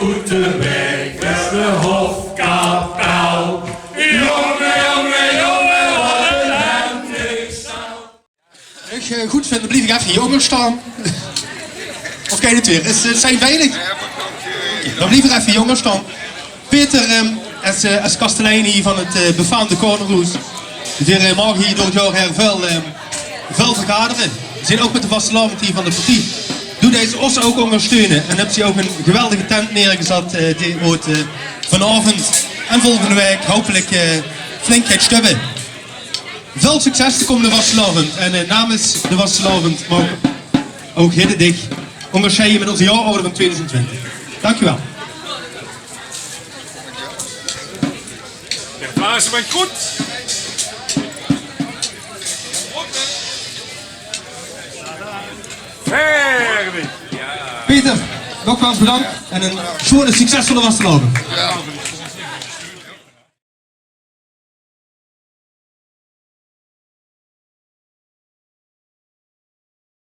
Oeterwijk, is de hofkapel. Jongen, wat een hemd ik zou. Goed vind, dan blijf ik even jonger staan. Of kijk het weer, is zijn veilig? Dan blijf ik even jonger staan. Peter als kastelein hier van het befaamde Korneroes. We mogen hier door het jaar heel veel vergaderen. We zijn ook met de vastelavond hier van de partij. Doe deze ossen ook ondersteunen. En heb je ook een geweldige tent neergezet. Die wordt vanavond en volgende week hopelijk flink gaat stubben. Veel succes de komende vastelavond. En namens de vastelavond mag ook Hiddedig onderscheiden met onze jaarorde van 2020. Dankjewel. De blazen bent goed. Verder. Peter, nogmaals bedankt en een schone succesvolle vastelavond.